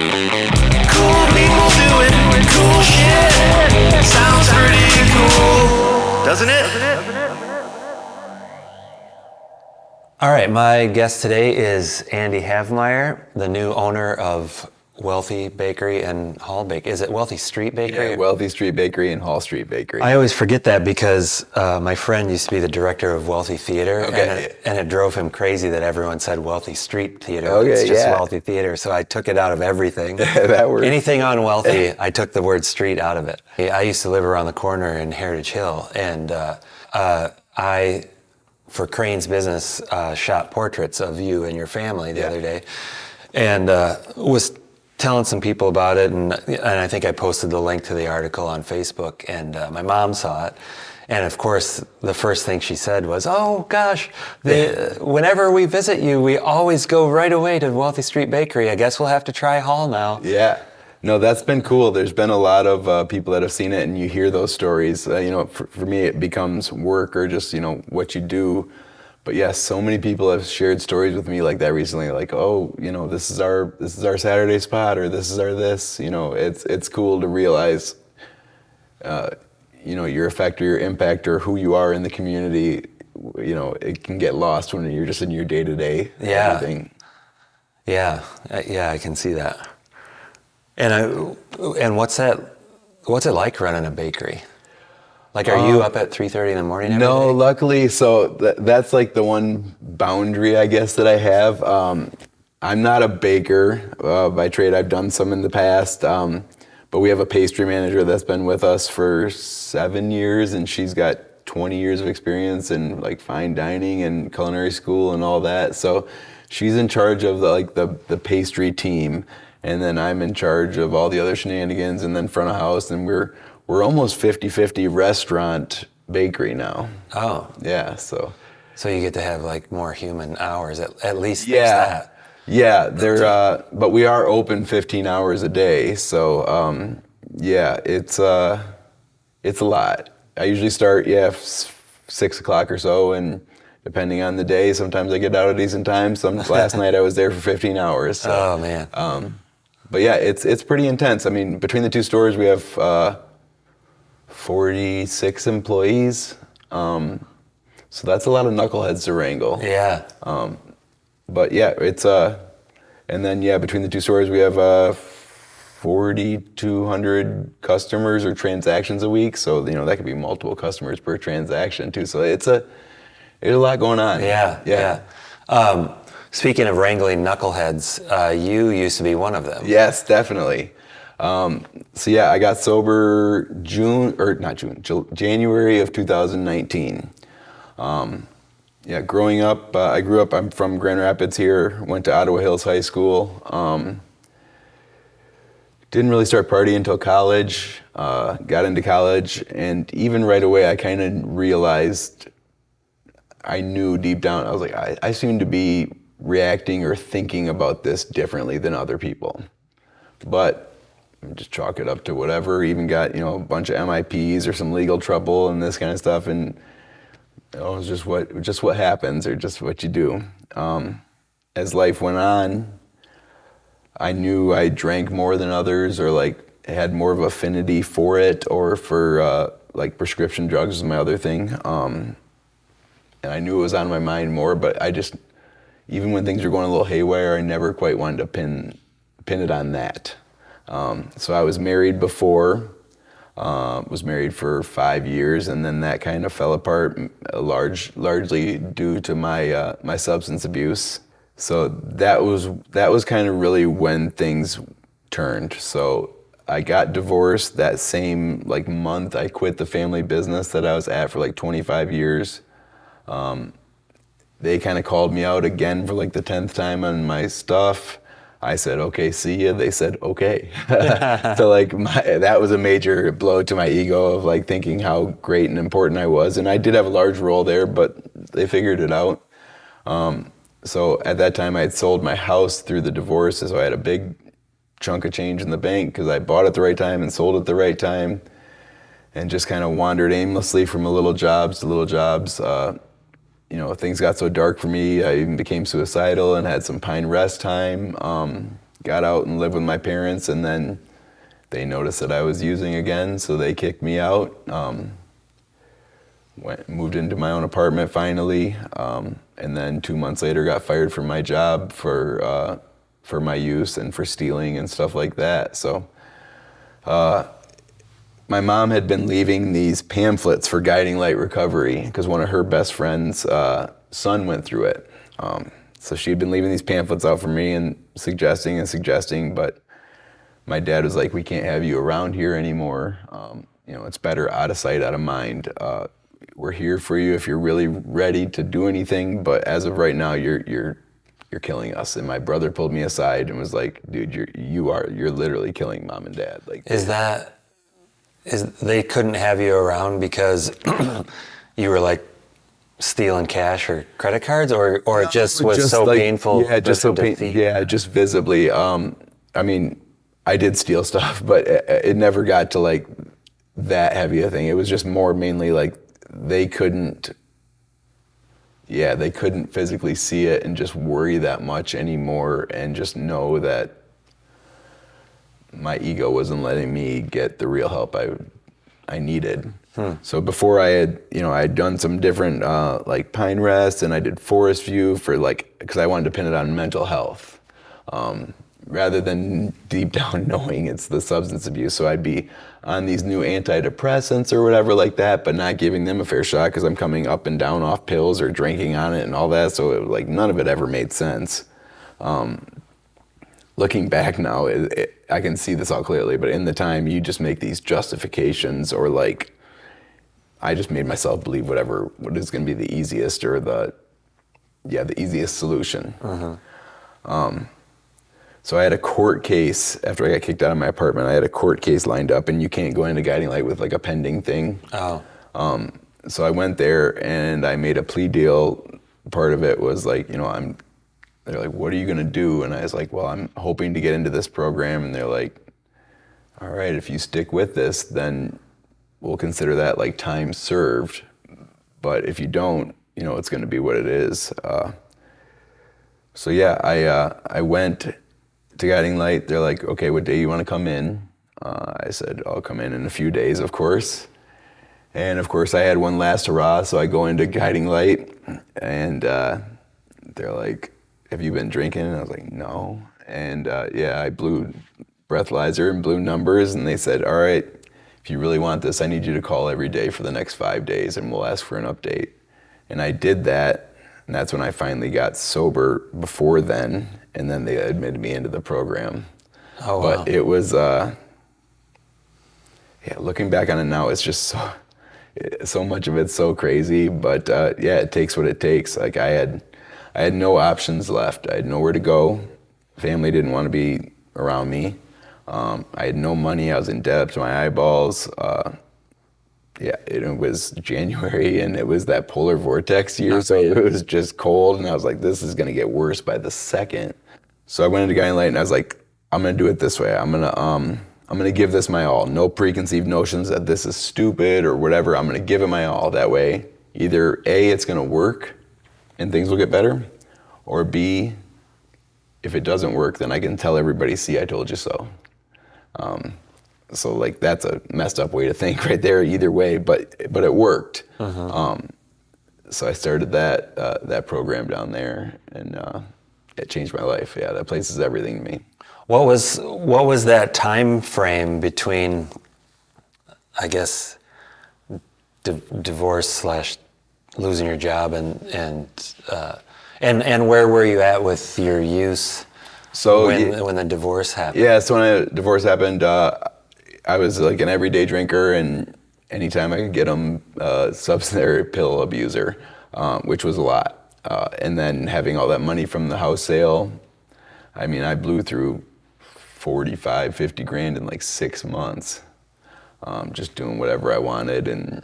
Cool people doing cool shit. Sounds pretty cool, doesn't it? All right, my guest today is Andy Havemeier, the new owner of Wealthy Bakery and Hall Bakery. Is it Wealthy Street Bakery? Yeah, Wealthy Street Bakery and Hall Street Bakery. I always forget that because my friend used to be the director of Wealthy Theater, and it drove him crazy that everyone said Wealthy Street Theater. Okay, it's just yeah. Wealthy Theater, so I took it out of everything. That works. Anything on Wealthy, I took the word street out of it. I used to live around the corner in Heritage Hill, and I, for Crane's Business, shot portraits of you and your family the other day, and was telling some people about it, and I think I posted the link to the article on Facebook, and my mom saw it, and of course the first thing she said was, "Oh gosh, whenever we visit you, we always go right away to Wealthy Street Bakery. I guess we'll have to try Hall now." Yeah. No, that's been cool. There's been a lot of people that have seen it, and you hear those stories. For me, it becomes work or just, what you do. But yes, so many people have shared stories with me like that recently, like, oh, this is our Saturday spot, or this is our this. It's cool to realize, your effect or your impact or who you are in the community. It can get lost when you're just in your day-to-day everything. Yeah, I can see that. And what's it like running a bakery? Like, are you up at 3:30 in the morning every No, day? luckily, so that's like the one boundary, I guess, that I have. I'm not a baker by trade. I've done some in the past, but we have a pastry manager that's been with us for 7 years, and she's got 20 years of experience in like fine dining and culinary school and all that. So she's in charge of the pastry team, and then I'm in charge of all the other shenanigans, and then front of house, and we're almost 50-50 restaurant bakery now. Oh. Yeah, so you get to have like more human hours, at least there's that. Yeah, but we are open 15 hours a day, so it's a lot. I usually start 6 o'clock or so, and depending on the day, sometimes I get out at decent times. Last night I was there for 15 hours. So, oh man. But yeah, it's pretty intense. I mean, between the two stores, we have 46 employees. So that's a lot of knuckleheads to wrangle. Yeah. But yeah, it's and then between the two stores, we have 4,200 customers or transactions a week. So that could be multiple customers per transaction too. So there's a lot going on. Yeah. Speaking of wrangling knuckleheads, you used to be one of them. Yes, definitely. I got sober January of 2019. Growing up, I'm from Grand Rapids here, went to Ottawa Hills High School. Didn't really start partying until college, got into college, and even right away I kind of realized, I knew deep down, I was like, I seem to be reacting or thinking about this differently than other people. But just chalk it up to whatever, even got, a bunch of MIPs or some legal trouble and this kind of stuff, and it's just what happens, or just what you do. As life went on, I knew I drank more than others, or had more of affinity for it, or for prescription drugs was my other thing. And I knew it was on my mind more, but I just, even when things were going a little haywire, I never quite wanted to pin it on that. So I was married before, was married for 5 years, and then that kind of fell apart, largely due to my substance abuse. So that was kind of really when things turned. So I got divorced that same month. I quit the family business that I was at for 25 years. They kind of called me out again for the 10th time on my stuff. I said, okay, see ya. They said, okay. So that was a major blow to my ego of thinking how great and important I was. And I did have a large role there, but they figured it out. So at that time I had sold my house through the divorce. So I had a big chunk of change in the bank because I bought at the right time and sold at the right time, and just kind of wandered aimlessly from little jobs to little jobs. Things got so dark for me, I even became suicidal and had some pine rest time. got out and lived with my parents, and then they noticed that I was using again, so they kicked me out. Moved into my own apartment finally, and then 2 months later got fired from my job for my use and for stealing and stuff like that. So my mom had been leaving these pamphlets for Guiding Light Recovery because one of her best friend's son went through it. So she'd been leaving these pamphlets out for me and suggesting, but my dad was like, we can't have you around here anymore. It's better out of sight, out of mind. We're here for you if you're really ready to do anything, but as of right now, you're killing us. And my brother pulled me aside and was like, dude, you're literally killing mom and dad. Like, they couldn't have you around because you were like stealing cash or credit cards, or it just was so like, painful? Yeah, just so painful. Yeah, just visibly. I mean, I did steal stuff, but it never got to like that heavy a thing. It was just more mainly like they couldn't physically see it and just worry that much anymore, and just know that my ego wasn't letting me get the real help I needed. So before I had done some different like Pine Rest, and I did Forest View because I wanted to pin it on mental health rather than deep down knowing it's the substance abuse. So I'd be on these new antidepressants or whatever like that, but not giving them a fair shot because I'm coming up and down off pills or drinking on it and all that. So none of it ever made sense. Looking back now, I can see this all clearly, but in the time you just make these justifications, or like, I just made myself believe what is going to be the easiest or the easiest solution. So I had a court case after I got kicked out of my apartment. I had a court case lined up, and you can't go into Guiding Light with like a pending thing. So I went there and I made a plea deal. Part of it was like, they're like, what are you gonna do? And I was like, well, I'm hoping to get into this program. And they're like, all right, if you stick with this, then we'll consider that like time served. But if you don't, it's gonna be what it is. So yeah, I went to Guiding Light. They're like, okay, what day you wanna come in? I said, I'll come in a few days, of course. And of course I had one last hurrah, so I go into Guiding Light, and they're like, have you been drinking? And I was like, no. And I blew breathalyzer and blew numbers, and they said, all right, if you really want this, I need you to call every day for the next 5 days, and we'll ask for an update. And I did that, and that's when I finally got sober. Before then, and then they admitted me into the program. Oh, wow. But it was, looking back on it now, it's just so much of it's so crazy, but it takes what it takes. Like I had no options left. I had nowhere to go. Family didn't want to be around me. I had no money. I was in debt up to my eyeballs. It was January, and it was that polar vortex year, so it was just cold, and I was like, this is gonna get worse by the second. So I went into Guiding Light, and I was like, I'm gonna do it this way. I'm gonna give this my all. No preconceived notions that this is stupid or whatever. I'm gonna give it my all. That way, either A, it's gonna work and things will get better, or B, if it doesn't work, then I can tell everybody, see, I told you so. So like that's a messed up way to think right there either way, but it worked. So I started that program down there, and it changed my life. Yeah, that place is everything to me. What was that time frame between, I guess, divorce / losing your job and where were you at with your use? So when the divorce happened? Yeah, so when the divorce happened, I was like an everyday drinker, and anytime I could get them, substance or pill abuser, which was a lot. And then having all that money from the house sale, I mean, I blew through 45, 50 grand in like 6 months, just doing whatever I wanted, and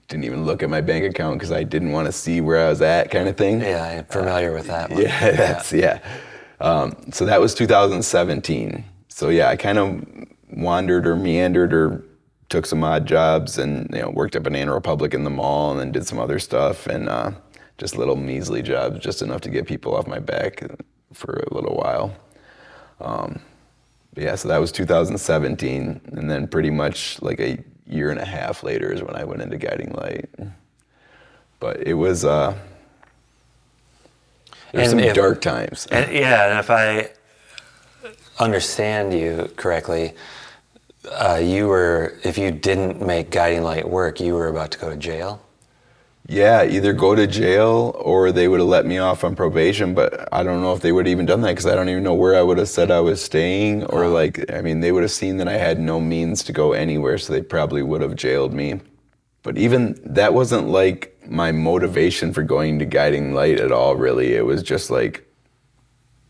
didn't even look at my bank account because I didn't want to see where I was at, kind of thing. Yeah, I'm familiar with that one. So that was 2017. So yeah, I kind of wandered or meandered or took some odd jobs, and worked at Banana Republic in the mall, and then did some other stuff, and just little measly jobs, just enough to get people off my back. for a little while. But yeah, so that was 2017, and then pretty much like a year and a half later is when I went into Guiding Light. But it was there's some dark times. And if I understand you correctly, if you didn't make Guiding Light work, you were about to go to jail? Yeah, either go to jail or they would have let me off on probation, but I don't know if they would have even done that because I don't even know where I would have said I was staying, or they would have seen that I had no means to go anywhere, so they probably would have jailed me. But even that wasn't like my motivation for going to Guiding Light at all, really. It was just like,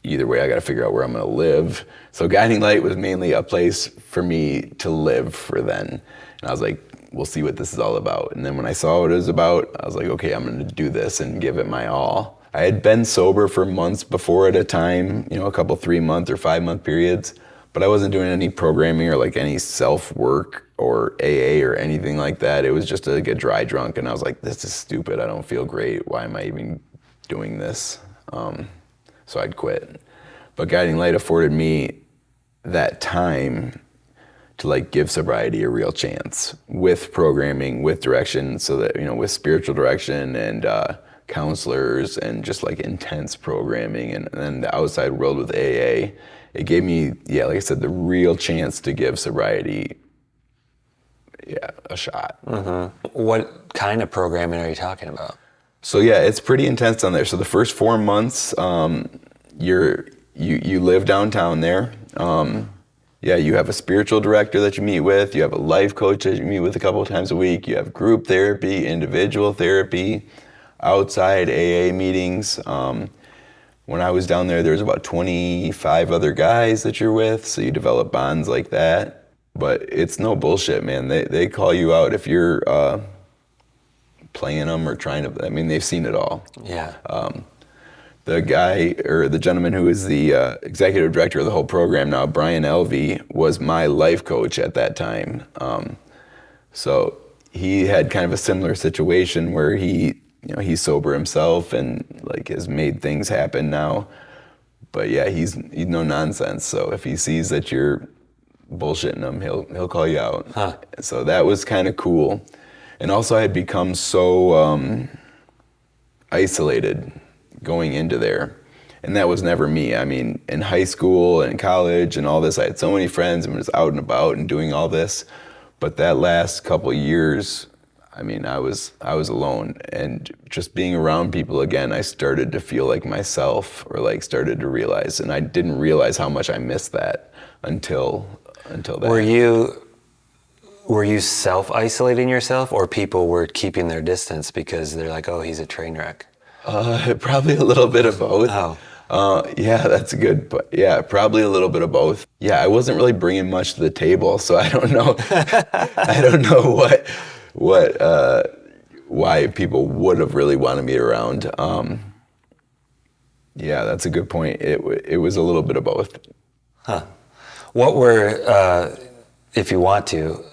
either way, I got to figure out where I'm going to live. So Guiding Light was mainly a place for me to live for then. And I was like, we'll see what this is all about. And then when I saw what it was about, I was like, okay, I'm going to do this and give it my all. I had been sober for months before at a time, a couple 3-month or 5-month periods, but I wasn't doing any programming or like any self-work or AA or anything like that. It was just like a dry drunk, and I was like, this is stupid. I don't feel great. Why am I even doing this? So I'd quit. But Guiding Light afforded me that time to like give sobriety a real chance with programming, with direction, so that, with spiritual direction and counselors and just like intense programming, and then the outside world with AA. It gave me, like I said, the real chance to give sobriety, a shot. Mm-hmm. What kind of programming are you talking about? So it's pretty intense down there. So the first 4 months, you live downtown there. You have a spiritual director that you meet with. You have a life coach that you meet with a couple of times a week. You have group therapy, individual therapy, outside AA meetings. When I was down there was about 25 other guys that you're with, so you develop bonds like that. But it's no bullshit, man. They call you out if you're playing them or trying to. They've seen it all. Yeah. The guy, or the gentleman who is the executive director of the whole program now, Brian Elvey, was my life coach at that time. So he had kind of a similar situation where he's sober himself and like has made things happen now. But he's no nonsense. So if he sees that you're bullshitting him, he'll call you out. Huh. So that was kind of cool. And also I had become so isolated going into there. And that was never me. In high school and college and all this, I had so many friends and was out and about and doing all this. But that last couple years, I was alone. And just being around people again, I started to feel like myself, or like started to realize. And I didn't realize how much I missed that until that. Were you self-isolating yourself, or people were keeping their distance because they're like, oh, he's a train wreck? Probably a little bit of both. Oh. That's good. But probably a little bit of both. I wasn't really bringing much to the table, so I don't know. I don't know why people would have really wanted me around. That's a good point. It was a little bit of both. Huh. What were, if you want to,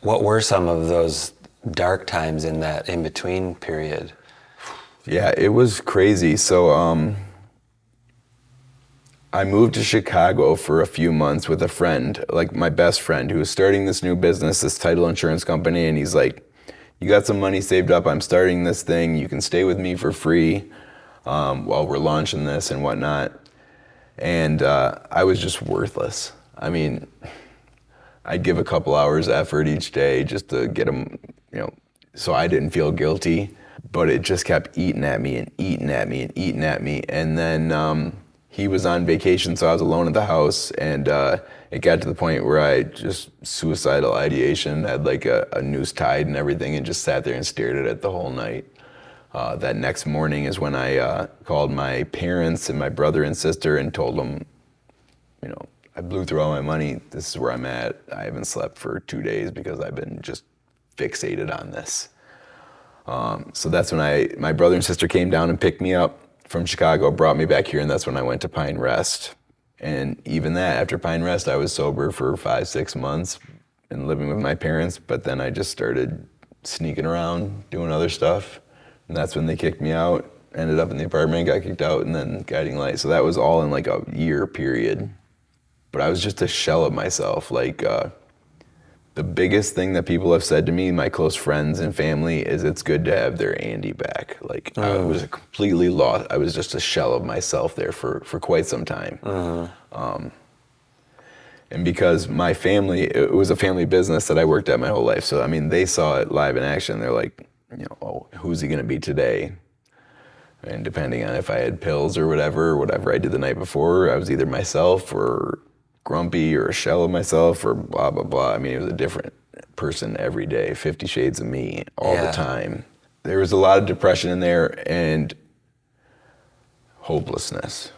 what were some of those dark times in that in-between period? It was crazy. So I moved to Chicago for a few months with a friend, like my best friend, who was starting this new business, this title insurance company, and he's like, you got some money saved up, I'm starting this thing, you can stay with me for free while we're launching this and whatnot. And I was just worthless. I'd give a couple hours effort each day just to get him, so I didn't feel guilty, but it just kept eating at me and eating at me and eating at me. And then he was on vacation, so I was alone at the house, and it got to the point where I just suicidal ideation, had like a noose tied and everything, and just sat there and stared at it the whole night. That next morning is when I called my parents and my brother and sister and told them, I blew through all my money. This is where I'm at. I haven't slept for 2 days because I've been just fixated on this. So that's when my brother and sister came down and picked me up from Chicago, brought me back here, and that's when I went to Pine Rest. And even that, after Pine Rest, I was sober for 5-6 months and living with my parents, but then I just started sneaking around, doing other stuff, and that's when they kicked me out. ended up in the apartment, got kicked out, and then Guiding Light. So that was all in like a year period. But I was just a shell of myself. Like, the biggest thing that people have said to me, my close friends and family, is it's good to have their Andy back. Like, I was completely lost. I was just a shell of myself there for quite some time. And because my family, it was a family business that I worked at my whole life. So, I mean, they saw it live in action. They're like, you know, oh, who's he going to be today? And depending on if I had pills or whatever I did the night before, I was either myself or grumpy or a shell of myself or blah, blah, blah. I mean, it was a different person every day, 50 shades of me all the time. There was a lot of depression in there and hopelessness.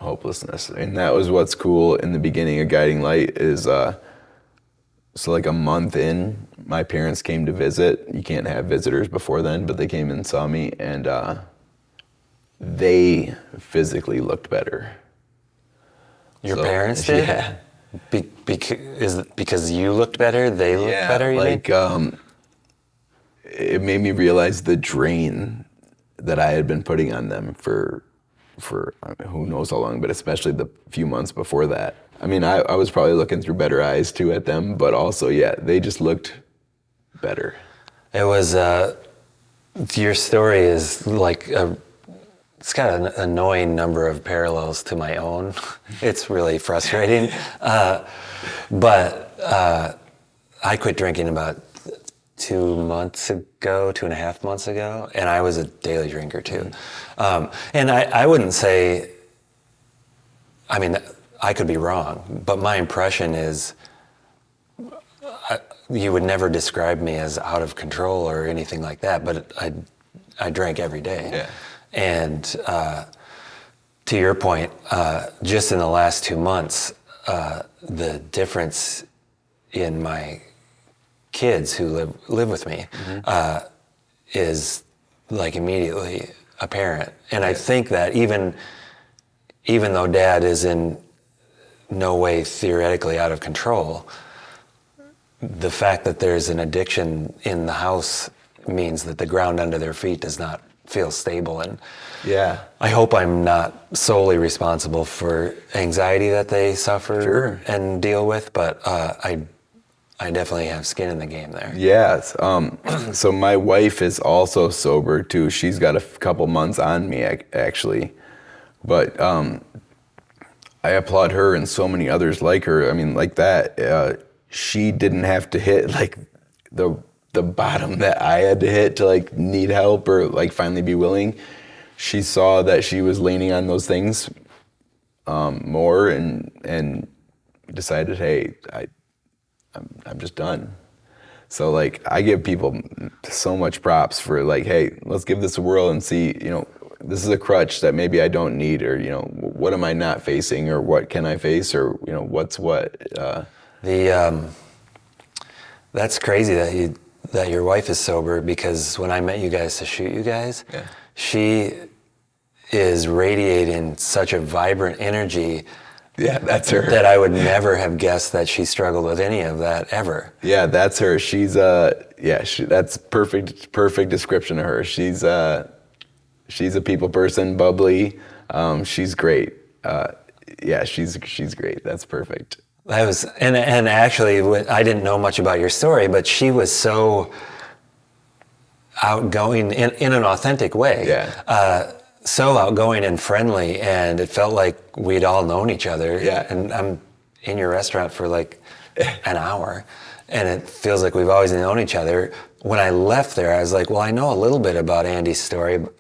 And that was what's cool in the beginning of Guiding Light is, so like a month in, my parents came to visit. You can't have visitors before then, but they came and saw me, and they physically looked better. Your parents did? Yeah. Is it because you looked better, they looked better, you like, it made me realize the drain that I had been putting on them for who knows how long, but especially the few months before that. I mean, I was probably looking through better eyes too at them, but also, yeah, they just looked better. It was, your story is like, it's got an annoying number of parallels to my own. It's really frustrating. But I quit drinking about 2.5 months ago, and I was a daily drinker too. And I wouldn't say, I mean, I could be wrong, but my impression is you would never describe me as out of control or anything like that, but I drank every day. Yeah. And to your point, just in the last 2 months, the difference in my kids who live with me is like immediately apparent. And I think that even though Dad is in no way theoretically out of control, the fact that there's an addiction in the house means that the ground under their feet does not feel stable. And I hope I'm not solely responsible for anxiety that they suffer and deal with, but I definitely have skin in the game there. Yes. So my wife is also sober too. She's got a couple months on me actually, but I applaud her and so many others like her. I mean, like that. She didn't have to hit like the bottom that I had to hit to like need help or like finally be willing. She saw that she was leaning on those things more and decided, hey, I'm just done. So like I give people so much props for like, hey, let's give this a whirl and see, you know, this is a crutch that maybe I don't need, or, you know, what am I not facing, or what can I face, or, you know, what's what. That's crazy that your wife is sober, because when I met you guys to shoot you guys, she is radiating such a vibrant energy. Yeah, that's her. That I would never have guessed that she struggled with any of that ever. Yeah, that's her. She's that's perfect description of her. She's a people person, bubbly. She's great. She's great. That's perfect. I was, and actually, I didn't know much about your story, but she was so outgoing in an authentic way. Yeah. So outgoing and friendly, and it felt like we'd all known each other. Yeah. And I'm in your restaurant for like an hour, and it feels like we've always known each other. When I left there, I was like, well, I know a little bit about Andy's story, but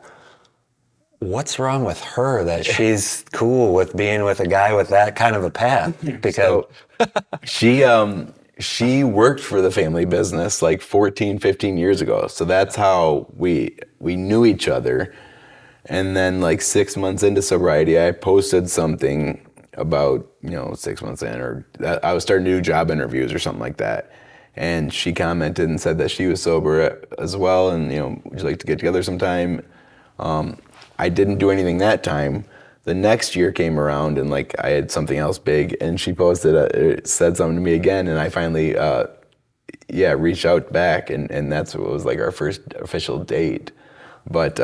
what's wrong with her that she's cool with being with a guy with that kind of a path? Because she worked for the family business like 14, 15 years ago. So that's how we knew each other. And then like 6 months into sobriety, I posted something about, 6 months in, or I was starting to do job interviews or something like that. And she commented and said that she was sober as well. And, would you like to get together sometime? I didn't do anything that time. The next year came around and like I had something else big, and she posted, said something to me again, and I finally, reached out back, and that's what was like our first official date. But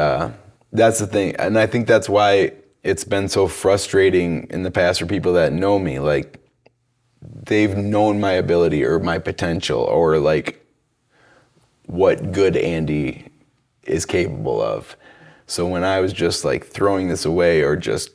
That's the thing. And I think that's why it's been so frustrating in the past for people that know me. Like, they've known my ability or my potential or like what good Andy is capable of. So when I was just like throwing this away or just,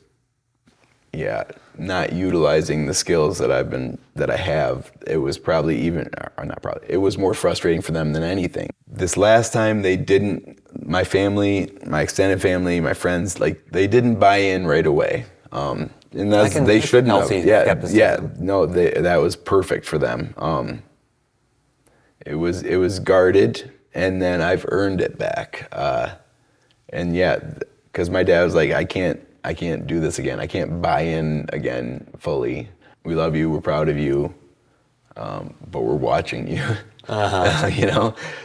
not utilizing the skills that I have, it was probably even, or not probably, it was more frustrating for them than anything. This last time they didn't, my family, my extended family, my friends, like they didn't buy in right away. And they shouldn't have. That was perfect for them. It was guarded, and then I've earned it back. Because my dad was like, I can't do this again. I can't buy in again fully. We love you. We're proud of you, but we're watching you.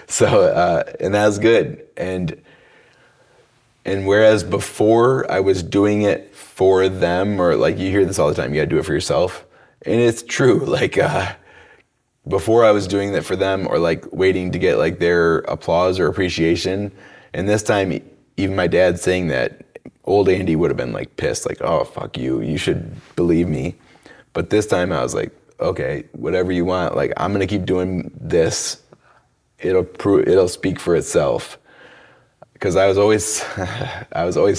So and that's good. And whereas before I was doing it for them, or like you hear this all the time, you gotta do it for yourself. And it's true. Like before I was doing that for them, or like waiting to get like their applause or appreciation. And this time, even my dad saying that, old Andy would have been like pissed, like, oh, fuck you, you should believe me. But this time I was like, okay, whatever you want, like I'm gonna keep doing this. It'll speak for itself. Because I was always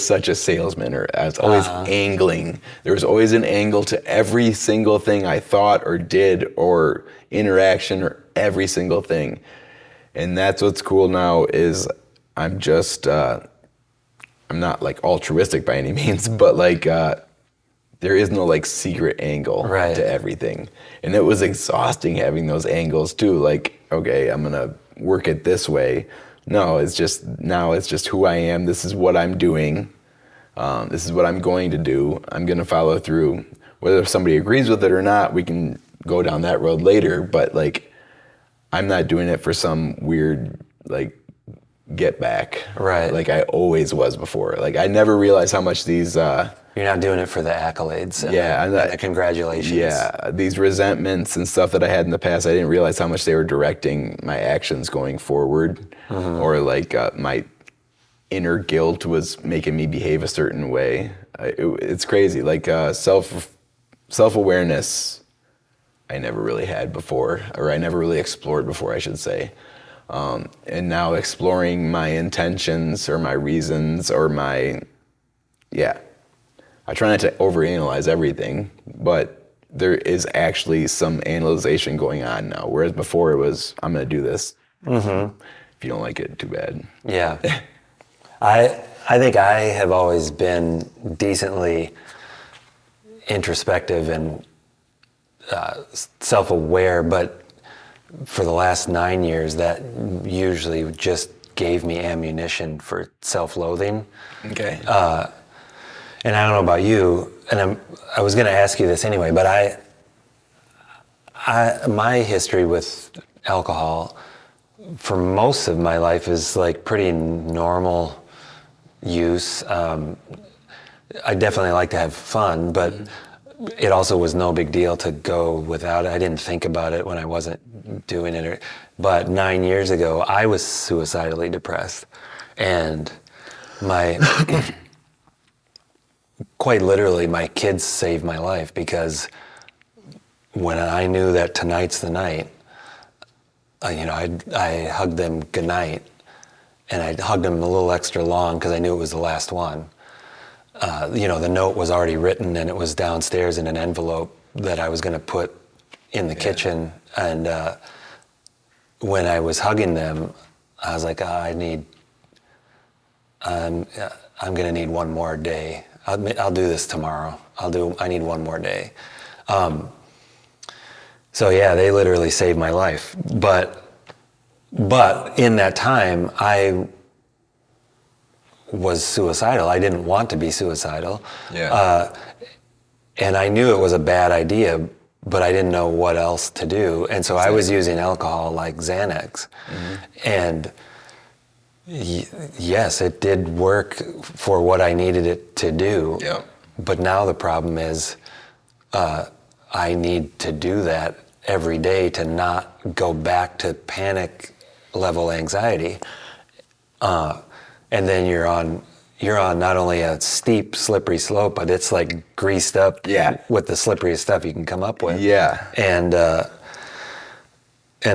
such a salesman, or I was always angling. There was always an angle to every single thing I thought or did or interaction or every single thing. And that's what's cool now is I'm just, I'm not like altruistic by any means, but like there is no like secret angle to everything. And it was exhausting having those angles too. Like, okay, I'm gonna work it this way. No, it's just who I am. This is what I'm doing. This is what I'm going to do. I'm gonna follow through. Whether somebody agrees with it or not, we can go down that road later. But like, I'm not doing it for some weird like get back. Right. Like I always was before. Like I never realized how much these. You're not doing it for the accolades. And the congratulations. Yeah, these resentments and stuff that I had in the past, I didn't realize how much they were directing my actions going forward, or like my inner guilt was making me behave a certain way. It's crazy. Like self-awareness, I never really had before, or I never really explored before, I should say. And now exploring my intentions or my reasons or I try not to overanalyze everything, but there is actually some analyzation going on now. Whereas before it was, I'm going to do this. If you don't like it, too bad. Yeah. I think I have always been decently introspective and self-aware, but for the last 9 years, that usually just gave me ammunition for self-loathing. Okay. And I don't know about you, and I was going to ask you this anyway, but my history with alcohol for most of my life is like pretty normal use. I definitely like to have fun, but it also was no big deal to go without it. I didn't think about it when I wasn't doing it. But 9 years ago, I was suicidally depressed, and quite literally, my kids saved my life, because when I knew that tonight's the night, I hugged them goodnight, and I hugged them a little extra long because I knew it was the last one. The note was already written, and it was downstairs in an envelope that I was going to put in the kitchen. And when I was hugging them, I was like, I'm going to need one more day. I'll do this tomorrow. I need one more day. So yeah, they literally saved my life. But in that time, I was suicidal. I didn't want to be suicidal. Yeah. And I knew it was a bad idea, but I didn't know what else to do. And so I was using alcohol like Xanax. And yes, it did work for what I needed it to do. Yeah. But now the problem is I need to do that every day to not go back to panic level anxiety. And then you're on you're on not only a steep, slippery slope, but it's like greased up with the slipperiest stuff you can come up with. Yeah. And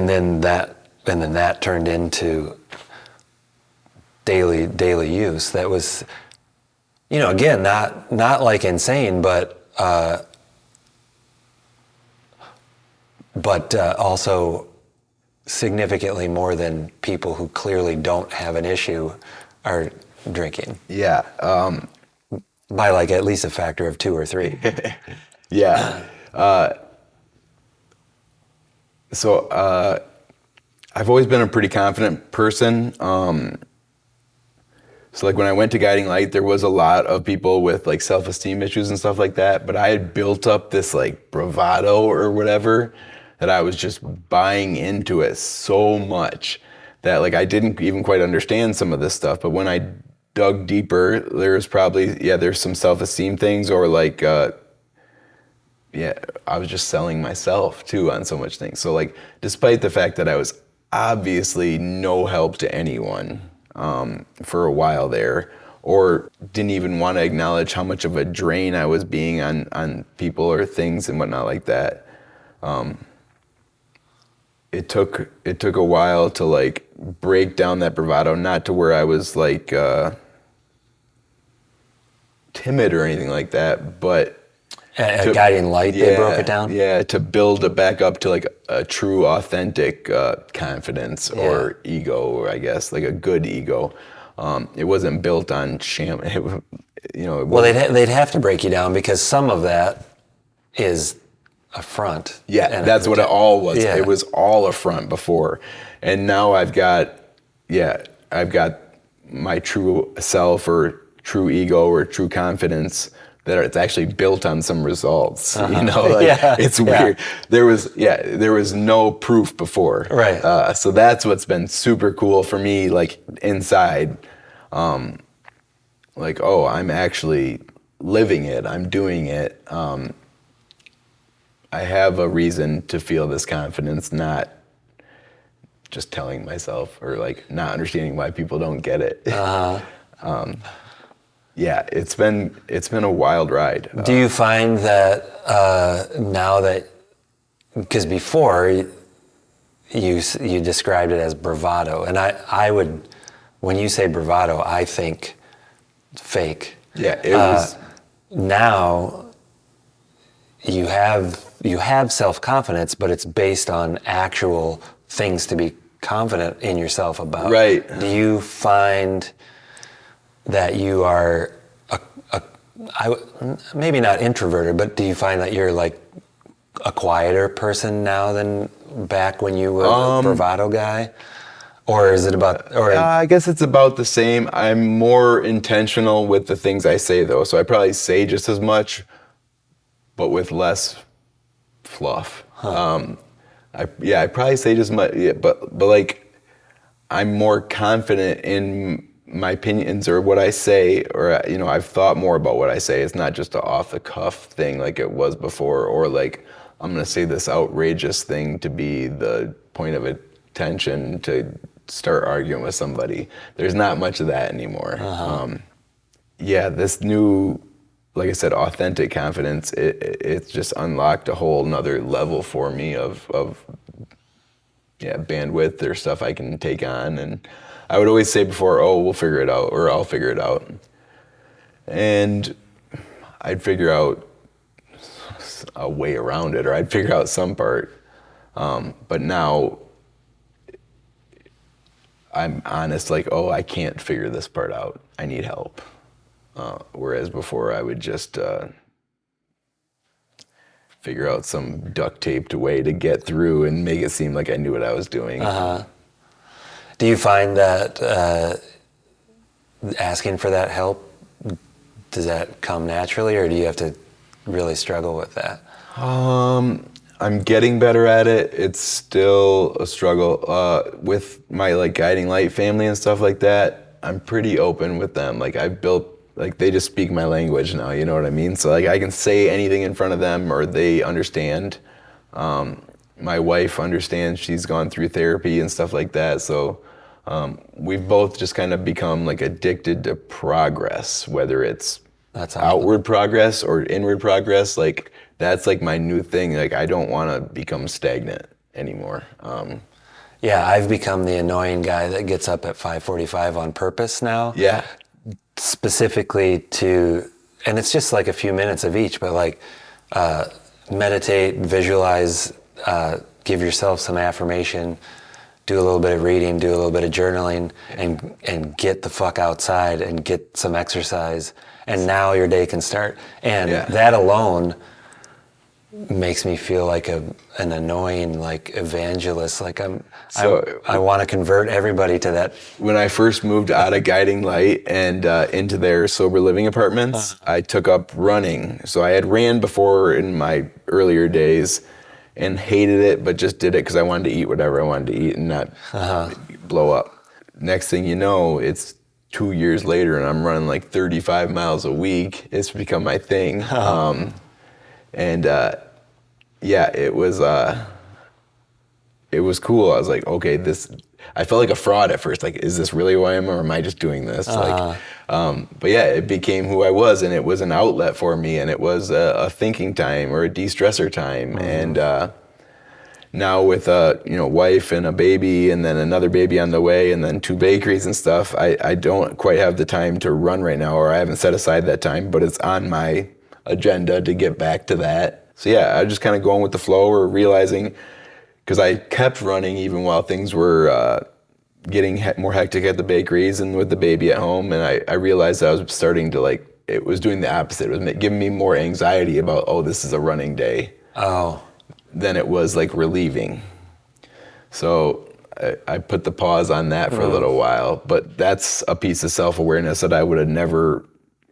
then that turned into daily use. That was, again, not like insane, but also significantly more than people who clearly don't have an issue are drinking. Yeah. By like at least a factor of 2 or 3. Yeah. So I've always been a pretty confident person. So like when I went to Guiding Light, there was a lot of people with like self-esteem issues and stuff like that, but I had built up this like bravado or whatever that I was just buying into it so much that like I didn't even quite understand some of this stuff. But when I dug deeper, there's some self-esteem things, or like, I was just selling myself too on so much things. So like, despite the fact that I was obviously no help to anyone for a while there, or didn't even want to acknowledge how much of a drain I was being on people or things and whatnot like that. It took a while to like break down that bravado, not to where I was like timid or anything like that, but At Guiding Light, they broke it down? Yeah, to build it back up to like a true, authentic confidence or ego, I guess, like a good ego. It wasn't built on sham. Well, they'd have to break you down because some of that is a front. Yeah, that's what it all was. Yeah. It was all a front before. And now I've got my true self or true ego or true confidence that it's actually built on some results. It's weird. There was no proof before. Right. So that's what's been super cool for me, like inside. Like, oh, I'm actually living it. I'm doing it. I have a reason to feel this confidence, not just telling myself or like not understanding why people don't get it. Yeah, it's been a wild ride. Do you find that now that, because before you described it as bravado, and I would, when you say bravado, I think fake. Yeah, it was. Now you have self-confidence, but it's based on actual things to be confident in yourself about. Right. Do you find that you are maybe not introverted, but do you find that you're like a quieter person now than back when you were a bravado guy? Or is it about, I guess it's about the same. I'm more intentional with the things I say though. So I probably say just as much, but with less fluff. I probably say just much, but like I'm more confident in my opinions or what I say, or I've thought more about what I say. It's not just an off the cuff thing like it was before, or like I'm gonna say this outrageous thing to be the point of attention to start arguing with somebody. There's not much of that anymore. This new, like I said, authentic confidence, it's just unlocked a whole nother level for me of bandwidth or stuff I can take on. And I would always say before, oh, we'll figure it out, or I'll figure it out. And I'd figure out a way around it, or I'd figure out some part. But now I'm honest, like, oh, I can't figure this part out. I need help. Whereas before I would just figure out some duct taped way to get through and make it seem like I knew what I was doing. Do you find that asking for that help, does that come naturally, or do you have to really struggle with that? I'm getting better at it. It's still a struggle. With my like Guiding Light family and stuff like that, I'm pretty open with them. Like I've built, like they just speak my language now, you know what I mean? So like I can say anything in front of them or they understand. My wife understands, she's gone through therapy and stuff like that. So we've both just kind of become like addicted to progress, whether it's That's awesome. outward progress or inward progress. Like that's like my new thing. Like I don't want to become stagnant anymore. Yeah, I've become the annoying guy that gets up at 5:45 on purpose now. Yeah. Specifically to, and it's just like a few minutes of each, but like meditate, visualize, give yourself some affirmation, do a little bit of reading, do a little bit of journaling, and get the fuck outside and get some exercise. And now your day can start. And that alone makes me feel like an annoying like evangelist. Like I want to convert everybody to that. When I first moved out of Guiding Light and into their sober living apartments, I took up running. So I had ran before in my earlier days and hated it, but just did it because I wanted to eat whatever I wanted to eat and not blow up. Next thing you know, it's 2 years later and I'm running like 35 miles a week. It's become my thing. It was cool. I was like, okay, I felt like a fraud at first. Like, is this really who I am or am I just doing this? But yeah, it became who I was and it was an outlet for me and it was a thinking time or a de-stressor time. And now with a wife and a baby and then another baby on the way and then 2 bakeries and stuff, I don't quite have the time to run right now, or I haven't set aside that time, but it's on my agenda to get back to that. So yeah, I just kind of going with the flow or realizing, because I kept running even while things were getting more hectic at the bakeries and with the baby at home, and I realized I was starting to it was doing the opposite. It was giving me more anxiety about, oh, this is a running day. Oh. Than it was like relieving. So I put the pause on that for a little while, but that's a piece of self-awareness that I would have never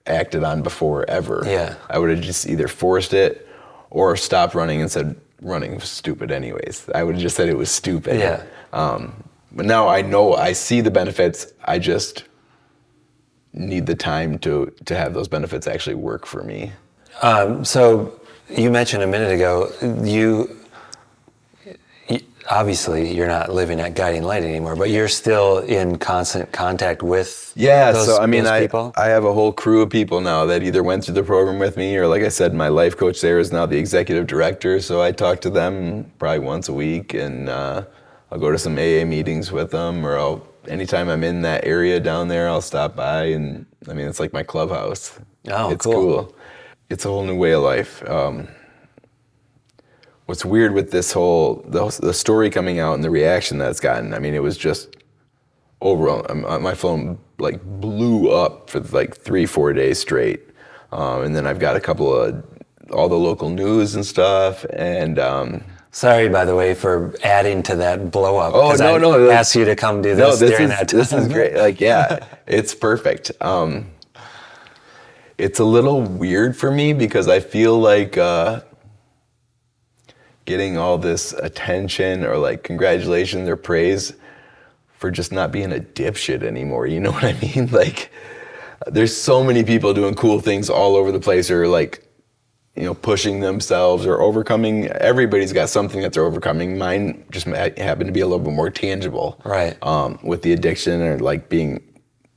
acted on before, ever. Yeah. I would have just either forced it or stopped running and said, running was stupid anyways. I would have just said it was stupid. Yeah. But now I know, I see the benefits, I just need the time to have those benefits actually work for me. So you mentioned a minute ago, you obviously you're not living at Guiding Light anymore, but you're still in constant contact with those people? I have a whole crew of people now that either went through the program with me, or like I said, my life coach there is now the executive director, so I talk to them probably once a week, and I'll go to some AA meetings with them, or anytime I'm in that area down there, I'll stop by, and it's like my clubhouse. Oh, it's cool. It's a whole new way of life. What's weird with this the story coming out and the reaction that it's gotten, it was just overwhelming. My phone blew up for 3-4 days straight. And then I've got a couple of all the local news and stuff. And sorry, by the way, for adding to that blow up. Oh, no. I asked you to come do this during that time. This is great. It's perfect. It's a little weird for me because I feel like getting all this attention or congratulations or praise for just not being a dipshit anymore. You know what I mean? There's so many people doing cool things all over the place, or pushing themselves or overcoming. Everybody's got something that they're overcoming. Mine just happened to be a little bit more tangible. Right. With the addiction or being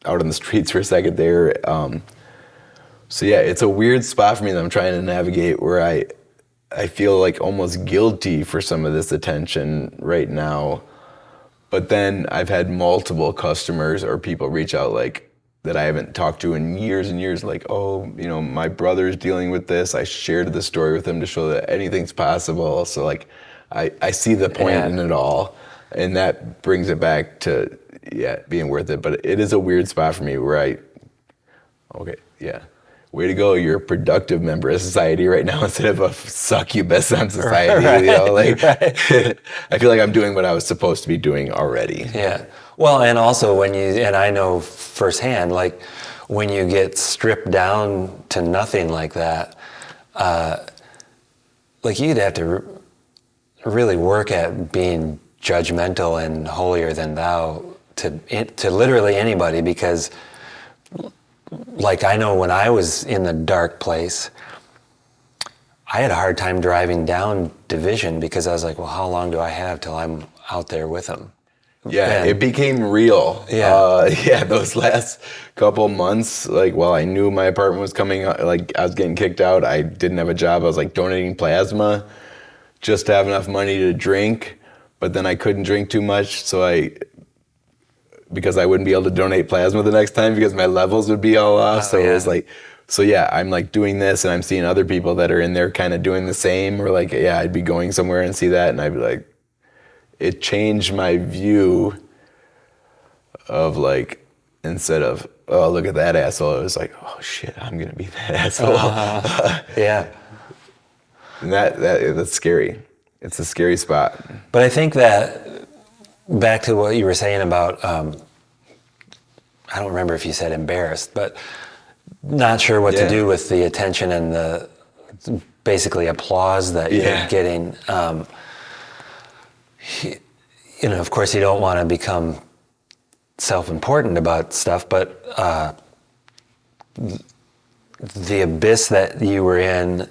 out on the streets for a second there. So yeah, it's a weird spot for me that I'm trying to navigate, where I feel almost guilty for some of this attention right now. But then I've had multiple customers or people reach out that I haven't talked to in years and years, my brother's dealing with this. I shared the story with him to show that anything's possible. So I see the point in it all. And that brings it back to, being worth it. But it is a weird spot for me where way to go, you're a productive member of society right now instead of a succubus on society. Right. I feel like I'm doing what I was supposed to be doing already. Yeah. Well, and also and I know firsthand, when you get stripped down to nothing like that, you'd have to really work at being judgmental and holier than thou to literally anybody, because I know when I was in the dark place, I had a hard time driving down Division because I was like, well, how long do I have till I'm out there with them? Yeah, And- it became real. Yeah. Yeah, those last couple months, like, while I knew my apartment was coming up, like, I was getting kicked out, I didn't have a job, I was, like, donating plasma just to have enough money to drink, but then I couldn't drink too much, because I wouldn't be able to donate plasma the next time because my levels would be all off, so yeah. it was like, so yeah, I'm, like, doing this, and I'm seeing other people that are in there kind of doing the same, or, like, yeah, I'd be going somewhere and see that, and I'd be like, it changed my view of, like, instead of, oh, look at that asshole, it was like, oh shit, I'm gonna be that asshole. Yeah. And that's scary. It's a scary spot. But I think that, back to what you were saying about, I don't remember if you said embarrassed, but not sure what to do with the attention and the basically applause that you're getting. Of course, you don't want to become self-important about stuff, but the abyss that you were in,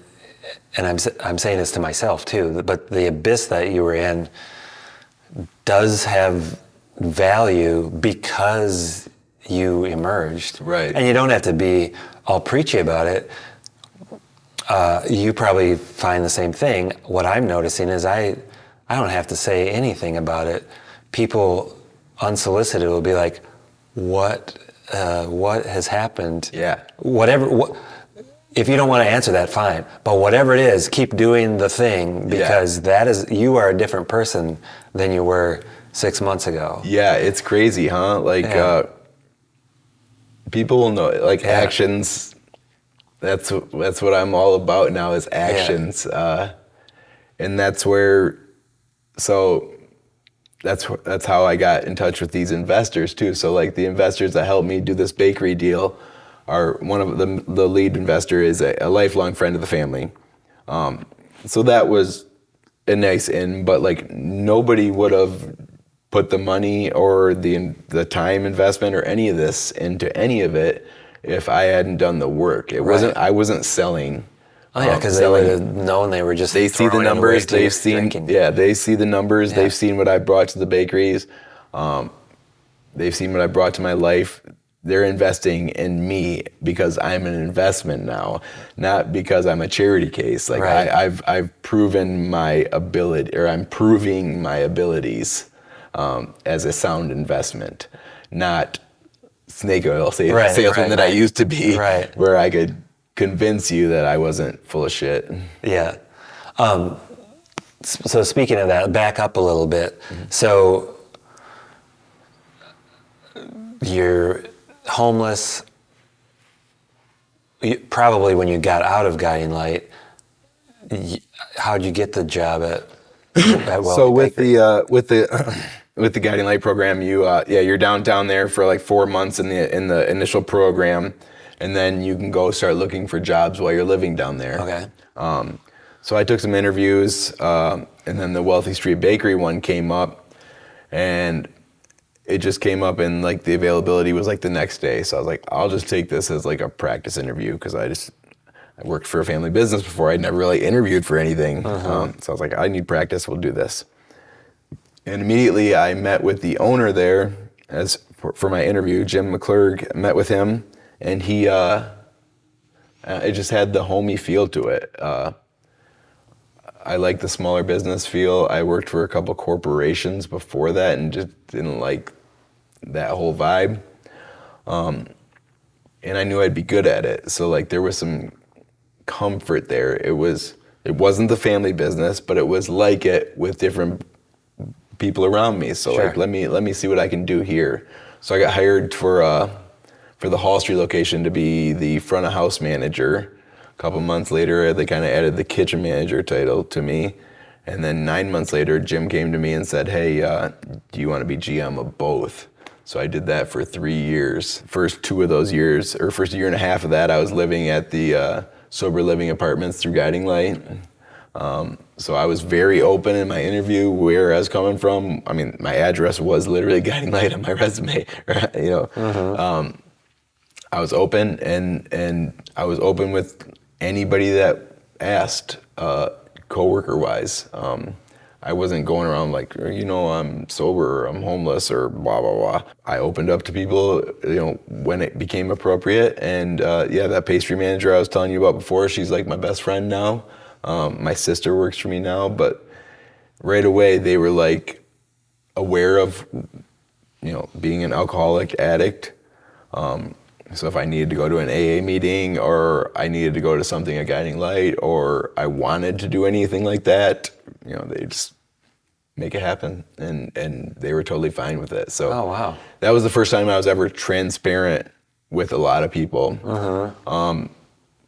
and I'm saying this to myself too, but the abyss that you were in does have value because you emerged. Right. And you don't have to be all preachy about it. You probably find the same thing. What I'm noticing is I don't have to say anything about it. People unsolicited will be like, what has happened? Yeah. If you don't want to answer that, fine. But whatever it is, keep doing the thing, because you are a different person than you were 6 months ago. Yeah, it's crazy, huh? Like, people will know, like, actions. That's what I'm all about now, is actions. And that's where, so that's how I got in touch with these investors too. So, like, the investors that helped me do this bakery deal are, one of the lead investor is a lifelong friend of the family. So that was a nice in, but, like, nobody would have put the money or the time investment or any of this into any of it if I hadn't done the work. I wasn't selling. Oh yeah, because they would have known they were just. They see the numbers. They've seen. Drinking. Yeah, they see the numbers. Yeah. They've seen what I brought to the bakeries. They've seen what I brought to my life. They're investing in me because I'm an investment now, not because I'm a charity case. Like, Right. I've proven my ability, or I'm proving my abilities as a sound investment, not snake oil salesman that I used to be, where I could convince you that I wasn't full of shit. Yeah. So speaking of that, back up a little bit. Mm-hmm. So you're homeless. Probably when you got out of Guiding Light, how'd you get the job at So with the Guiding Light program, you're downtown there for like 4 months in the initial program, and then you can go start looking for jobs while you're living down there. Okay. So I took some interviews, and then the Wealthy Street Bakery one came up, and it just came up, and like the availability was like the next day. So I was like, I'll just take this as like a practice interview, because I worked for a family business before. I'd never really interviewed for anything. So I was like, I need practice, we'll do this. And immediately I met with the owner there for my interview, Jim McClurg. Met with him, and it just had the homey feel to it. I like the smaller business feel. I worked for a couple corporations before that and just didn't like that whole vibe. And I knew I'd be good at it. So like there was some comfort there. It wasn't the family business, but it was like it with different people around me. So Sure. like let me see what I can do here. So I got hired for the Hall Street location to be the front of house manager. A couple months later, they kind of added the kitchen manager title to me. And then 9 months later, Jim came to me and said, hey, do you want to be GM of both? So I did that for 3 years. First 2 of those years, or first year and a half of that, I was living at the sober living apartments through Guiding Light. So I was very open in my interview where I was coming from. I mean, my address was literally Guiding Light on my resume, right? You know. Mm-hmm. I was open, and I was open with anybody that asked, coworker-wise. I wasn't going around like, I'm sober or I'm homeless or blah, blah, blah. I opened up to people, when it became appropriate. And that pastry manager I was telling you about before, she's like my best friend now. My sister works for me now, but right away they were like aware of, being an alcoholic addict. So if I needed to go to an AA meeting or I needed to go to something at Guiding Light or I wanted to do anything like that, they just make it happen. And they were totally fine with it. So oh, wow. That was the first time I was ever transparent with a lot of people.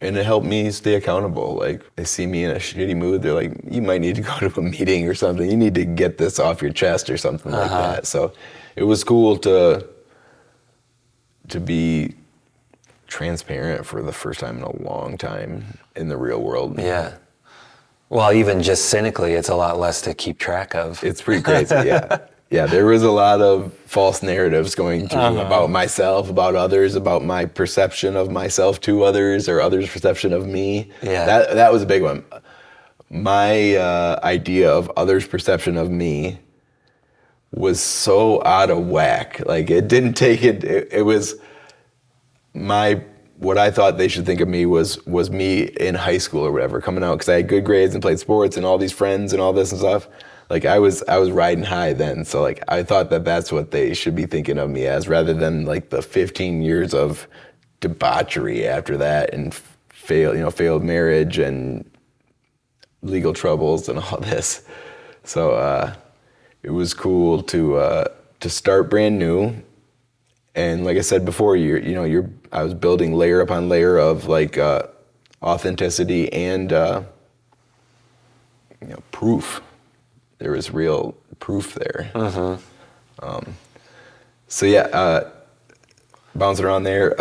And it helped me stay accountable. Like, they see me in a shitty mood, they're like, you might need to go to a meeting or something. You need to get this off your chest or something like that. So it was cool to be transparent for the first time in a long time in the real world. Yeah. Well, even just cynically, it's a lot less to keep track of. It's pretty crazy, yeah. Yeah, there was a lot of false narratives going through about myself, about others, about my perception of myself to others, or others' perception of me. Yeah. That was a big one. My idea of others' perception of me was so out of whack. Like, it didn't take it. It was what I thought they should think of me was me in high school or whatever, coming out, because I had good grades and played sports and all these friends and all this and stuff. Like, I was riding high then, so like I thought that's what they should be thinking of me as, rather than like the 15 years of debauchery after that and failed marriage and legal troubles and all this. So it was cool to start brand new. And like I said before, I was building layer upon layer of like authenticity and proof. There was real proof there. Bouncing around there.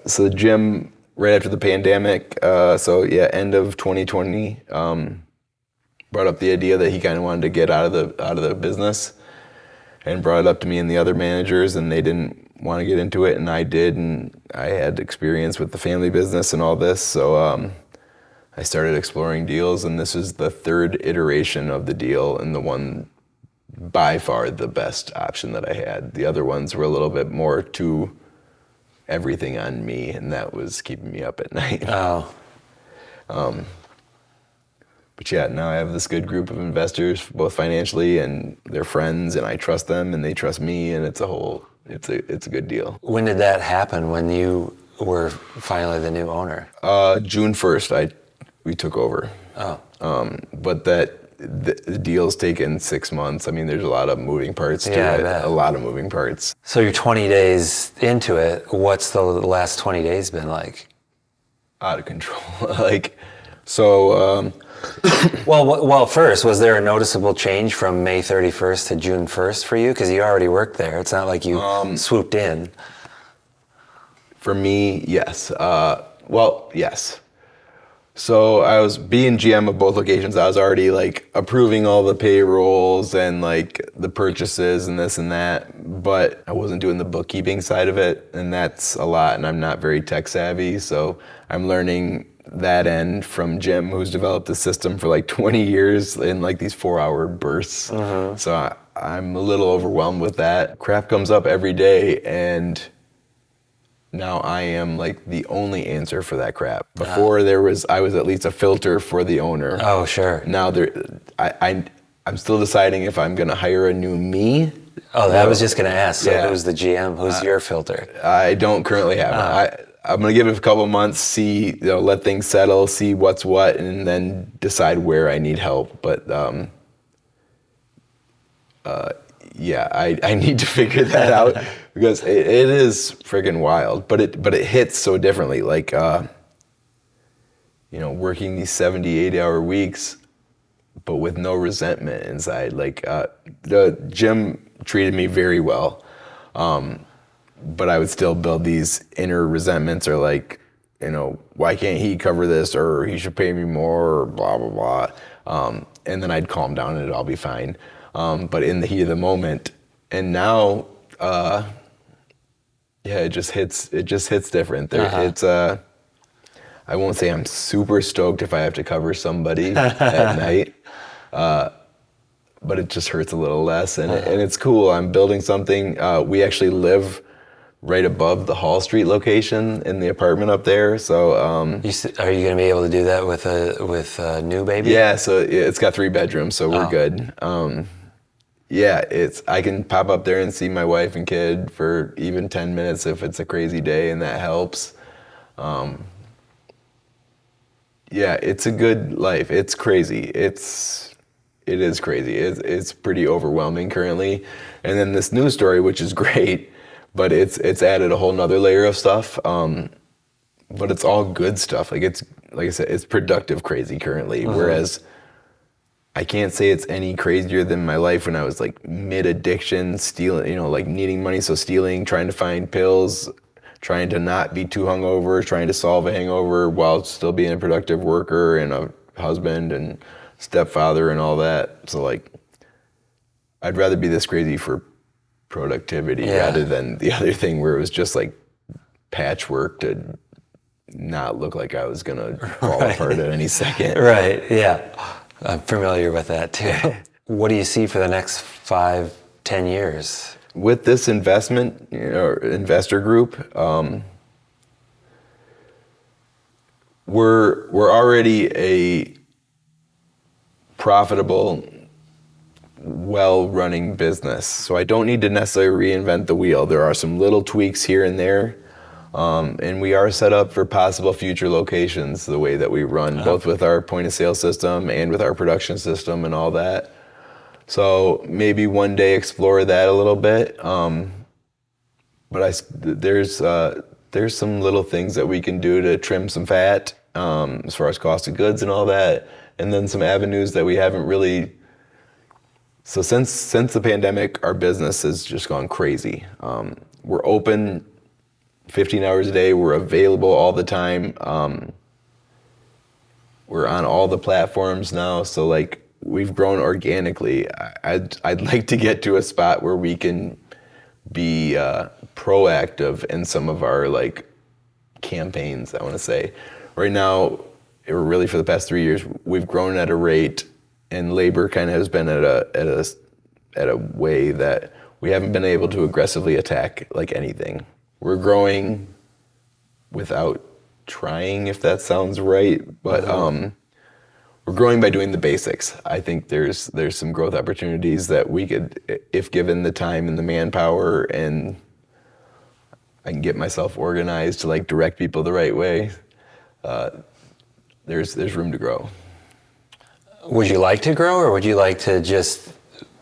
So the gym right after the pandemic. End of 2020. Brought up the idea that he kind of wanted to get out of the business, and brought it up to me and the other managers, and they didn't want to get into it, and I did, and I had experience with the family business and all this, so I started exploring deals, and this is the third iteration of the deal, and the one by far the best option that I had. The other ones were a little bit more to everything on me, and that was keeping me up at night. Oh. But yeah, now I have this good group of investors, both financially, and they're friends, and I trust them, and they trust me, and it's a good deal. When did that happen, when you were finally the new owner? June 1st, we took over. Oh. But the deal's taken 6 months. I mean, there's a lot of moving parts to I it. bet. A lot of moving parts. So you're 20 days into it. What's the last 20 days been like? Out of control. Well, first, was there a noticeable change from May 31st to June 1st for you? Because you already worked there. It's not like you swooped in. For me, yes. Yes. So I was being GM of both locations. I was already like approving all the payrolls and like the purchases and this and that, but I wasn't doing the bookkeeping side of it, and that's a lot, and I'm not very tech savvy, so I'm learning that end from Jim, who's developed a system for like 20 years in like these 4-hour bursts. So I'm a little overwhelmed with that. Crap comes up every day, and now I am like the only answer for that crap. Before I was at least a filter for the owner. Oh, sure. Now I'm still deciding if I'm gonna hire a new me. Oh, I was just gonna ask. So Yeah. who's the GM? Who's your filter? I don't currently have it. I'm gonna give it a couple months, see, let things settle, see what's what, and then decide where I need help. But I need to figure that out because it is friggin' wild. But it hits so differently. Like working these 70, 80-hour weeks, but with no resentment inside. Like the gym treated me very well. But I would still build these inner resentments, or like, why can't he cover this, or he should pay me more, or blah, blah, blah. And then I'd calm down and it'd all be fine. But in the heat of the moment, and now, it just hits different. It's, I won't say I'm super stoked if I have to cover somebody at night. but it just hurts a little less, and it's cool. I'm building something. We actually live right above the Hall Street location in the apartment up there. So Are you going to be able to do that with a new baby? yeah, so it's got 3 bedrooms, so we're Oh. good. Yeah, I can pop up there and see my wife and kid for even 10 minutes if it's a crazy day, and that helps. Yeah, it's a good life. It's crazy. It is crazy. It's pretty overwhelming currently. And then this news story, which is great, but it's added a whole nother layer of stuff. But it's all good stuff. Like I said, it's productive crazy currently. Whereas I can't say it's any crazier than my life when I was like mid-addiction, stealing, like needing money, so stealing, trying to find pills, trying to not be too hungover, trying to solve a hangover while still being a productive worker and a husband and stepfather and all that. So like, I'd rather be this crazy for productivity rather than the other thing where it was just like patchwork to not look like I was gonna fall apart at any second. Right, yeah. I'm familiar with that too. What do you see for the next 5, 10 years? With this investment, investor group, we're already a profitable, well-running business. So I don't need to necessarily reinvent the wheel. There are some little tweaks here and there. And we are set up for possible future locations the way that we run, both with our point of sale system and with our production system and all that. So maybe one day explore that a little bit. But there's some little things that we can do to trim some fat as far as cost of goods and all that. And then some avenues that we haven't really. So since the pandemic, our business has just gone crazy. We're open 15 hours a day. We're available all the time. We're on all the platforms now. So like we've grown organically. I'd like to get to a spot where we can be proactive in some of our like campaigns, I want to say. Right now, or really for the past 3 years, we've grown at a rate, and labor kind of has been at a way that we haven't been able to aggressively attack like anything. We're growing without trying, if that sounds right, but we're growing by doing the basics. I think there's some growth opportunities that we could, if given the time and the manpower, and I can get myself organized to like direct people the right way. There's room to grow. Would you like to grow, or would you like to just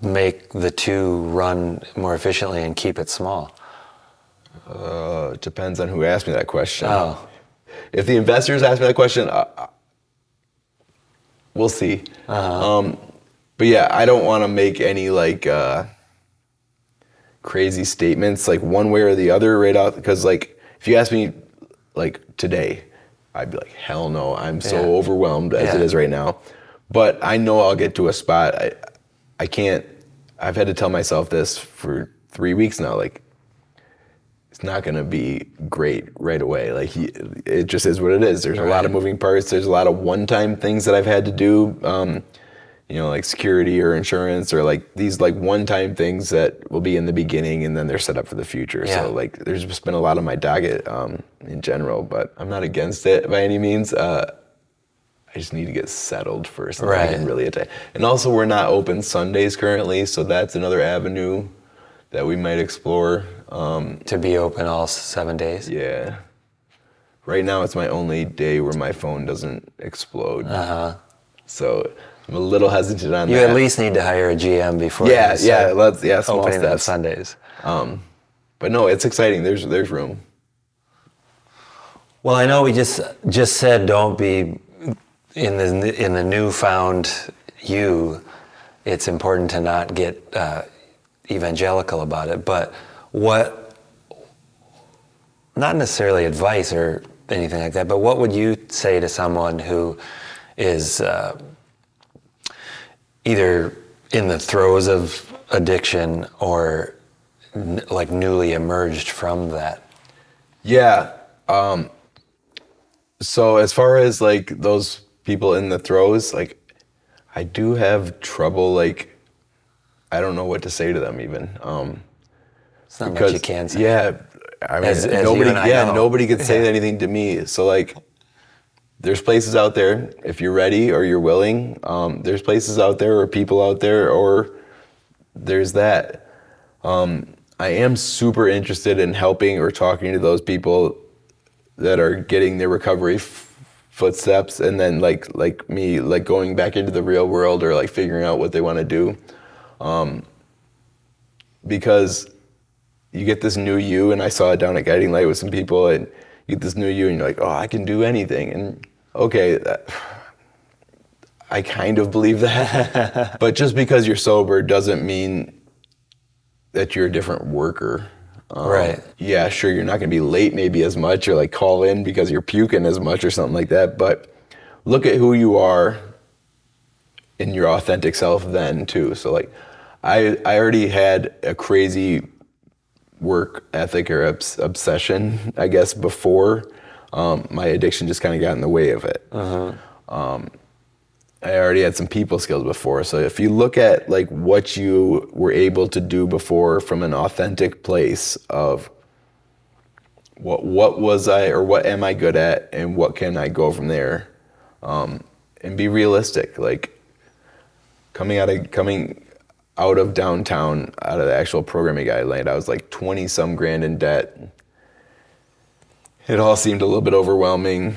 make the two run more efficiently and keep it small? It depends on who asked me that question. Oh. If the investors ask me that question, we'll see. But yeah, I don't want to make any like crazy statements like one way or the other right out, because like if you ask me like today, I'd be like, hell no, I'm so overwhelmed as it is right now. But I know I'll get to a spot. I can't. I've had to tell myself this for 3 weeks now. Like, it's not going to be great right away. Like, it just is what it is. There's a lot of moving parts. There's a lot of one-time things that I've had to do. Like security or insurance, or like these like one-time things that will be in the beginning and then they're set up for the future. Yeah. So like, there's just been a lot on my docket in general, but I'm not against it by any means. I just need to get settled first, and I can really attack. And also, we're not open Sundays currently, so that's another avenue that we might explore. To be open all 7 days? Yeah. Right now, it's my only day where my phone doesn't explode. So I'm a little hesitant on that. You at least need to hire a GM before you start small opening steps. on Sundays. But no, it's exciting. There's room. Well, I know we just said don't be in the newfound you. It's important to not get evangelical about it. But what, not necessarily advice or anything like that, but what would you say to someone who is either in the throes of addiction or like newly emerged from that? Yeah. So as far as like those people in the throes, like I do have trouble like I don't know what to say to them even. It's not much you can say. Yeah, I mean, As nobody, you and I know. nobody could say anything to me. So like, there's places out there if you're ready or you're willing. There's places out there or people out there, or there's that. I am super interested in helping or talking to those people that are getting their recovery footsteps, and then like me, like going back into the real world or like figuring out what they want to do. Because you get this new you, and I saw it down at Guiding Light with some people, and you get this new you, and you're like, oh, I can do anything. And okay, I kind of believe that. But just because you're sober doesn't mean that you're a different worker. Right. Yeah, sure, you're not going to be late maybe as much, or like call in because you're puking as much or something like that. But look at who you are in your authentic self then too. So like, I already had a crazy work ethic or obsession, I guess, before. My addiction just kind of got in the way of it. I already had some people skills before. So if you look at like what you were able to do before from an authentic place of what was I, or what am I good at, and what can I go from there, and be realistic. Like coming out of downtown, out of the actual programming guideline, I was like 20 some grand in debt. It all seemed a little bit overwhelming.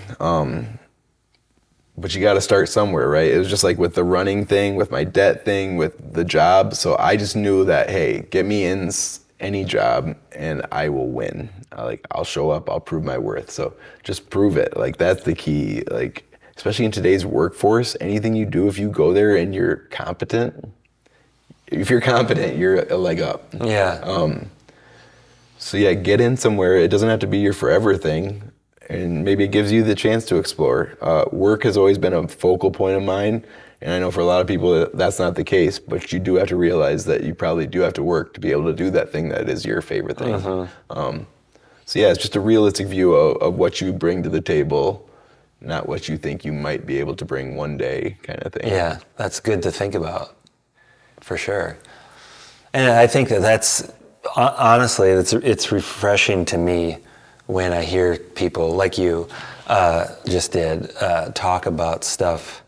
But you got to start somewhere, right? It was just like with the running thing, with my debt thing, with the job. So I just knew that, hey, get me in any job and I will win. I'll show up, I'll prove my worth. So just prove it. Like that's the key. Like, especially in today's workforce, anything you do, if you go there and you're competent, you're a leg up. Yeah. So yeah, get in somewhere. It doesn't have to be your forever thing. And maybe it gives you the chance to explore. Work has always been a focal point of mine, and I know for a lot of people that's not the case, but you do have to realize that you probably do have to work to be able to do that thing that is your favorite thing. So yeah, it's just a realistic view of what you bring to the table, not what you think you might be able to bring one day kind of thing. Yeah, that's good to think about, for sure. And I think that's, honestly, it's refreshing to me when I hear people like you just did talk about stuff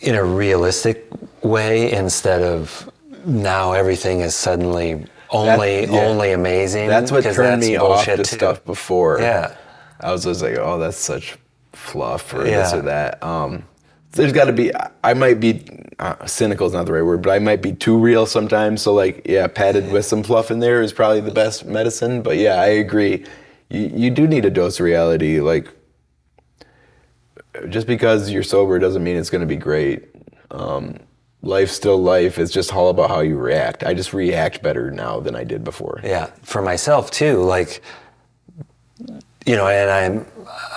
in a realistic way, instead of now everything is suddenly only amazing. That's what turned me off to too. stuff before. Yeah. I was just like, oh, that's such fluff or this or that. There's got to be, I might be, cynical is not the right word, but I might be too real sometimes. So like, yeah, padded with some fluff in there is probably the best medicine. But yeah, I agree. You do need a dose of reality. Like, just because you're sober doesn't mean it's going to be great. Life's still life. It's just all about how you react. I just react better now than I did before. Yeah, for myself too. Like, you know, and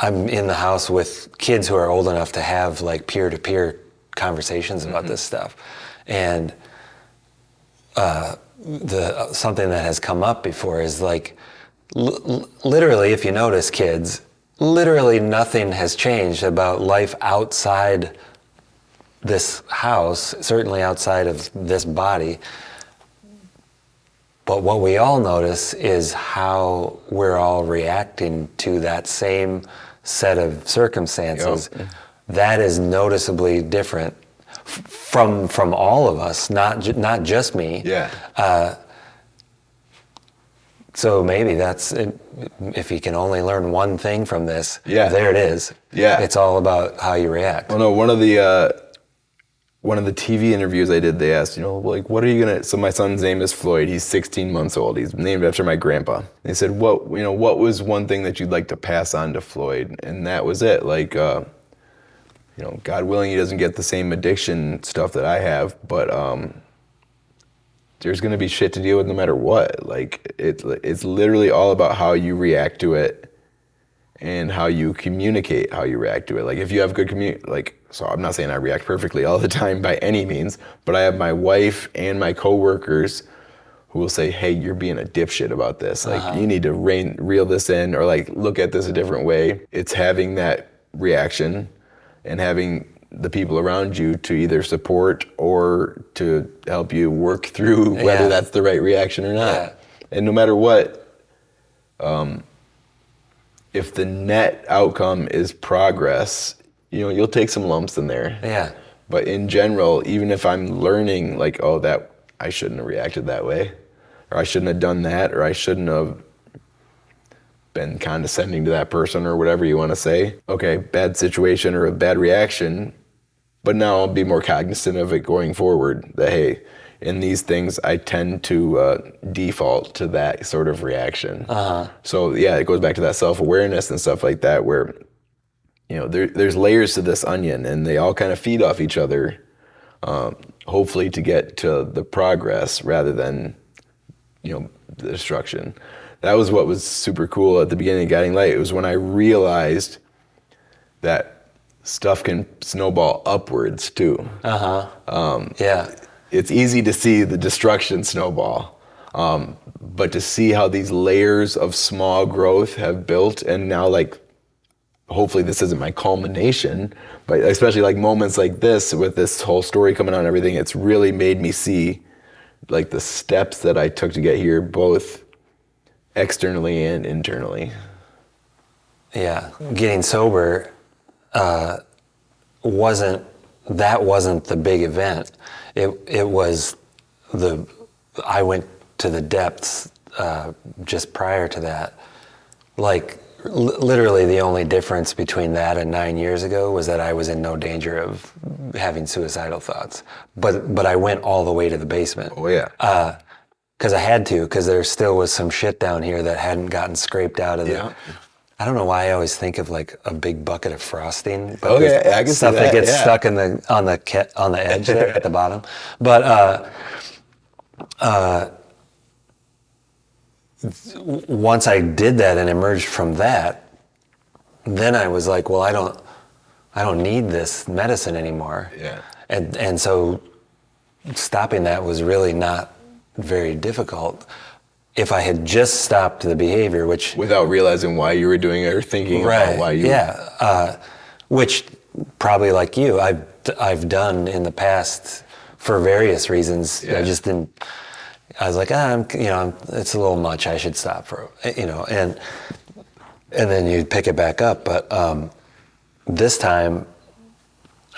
I'm in the house with kids who are old enough to have like peer-to-peer conversations about this stuff, and something that has come up before is like, literally, if you notice, kids, literally nothing has changed about life outside this house, certainly outside of this body. But what we all notice is how we're all reacting to that same set of circumstances. Yep. That is noticeably different from all of us, not just me. Yeah. So maybe that's it. If you can only learn one thing from this, there it is. Yeah. It's all about how you react. Well, no, one of the TV interviews I did, they asked, like, what are you gonna? So my son's name is Floyd. He's 16 months old. He's named after my grandpa. They said, what was one thing that you'd like to pass on to Floyd? And that was it. Like, God willing, he doesn't get the same addiction stuff that I have, but there's gonna be shit to deal with no matter what. Like, it's literally all about how you react to it and how you communicate how you react to it. Like, if you have good so I'm not saying I react perfectly all the time by any means, but I have my wife and my coworkers who will say, hey, you're being a dipshit about this. Like, you need to reel this in, or like, look at this a different way. It's having that reaction and having the people around you to either support or to help you work through whether that's the right reaction or not. Yeah. And no matter what, if the net outcome is progress, you'll take some lumps in there. Yeah. But in general, even if I'm learning like, oh, that I shouldn't have reacted that way, or I shouldn't have done that, or I shouldn't have been condescending to that person, or whatever you want to say. Okay, bad situation or a bad reaction, but now I'll be more cognizant of it going forward, that hey, in these things I tend to default to that sort of reaction. So yeah, it goes back to that self-awareness and stuff like that, where there's layers to this onion, and they all kind of feed off each other, hopefully to get to the progress rather than the destruction. That was what was super cool at the beginning of Guiding Light. It was when I realized that stuff can snowball upwards too. Yeah. It's easy to see the destruction snowball, but to see how these layers of small growth have built, and now like, hopefully this isn't my culmination, but especially like moments like this with this whole story coming out and everything, it's really made me see like the steps that I took to get here, both externally and internally. Yeah, getting sober wasn't the big event. It was I went to the depths just prior to that. Like literally the only difference between that and 9 years ago was that I was in no danger of having suicidal thoughts. But I went all the way to the basement. Oh yeah. Because I had to, because there still was some shit down here that hadn't gotten scraped out of the. I don't know why I always think of like a big bucket of frosting. But I can see stuff that gets stuck on the edge there at the bottom. But once I did that and emerged from that, then I was like, well, I don't need this medicine anymore. Yeah. And so stopping that was really not very difficult. If I had just stopped the behavior, which without realizing why you were doing it or thinking about why you which probably like you I've done in the past for various reasons. I just didn't. I was like, it's a little much. I should stop for and then you pick it back up. But this time,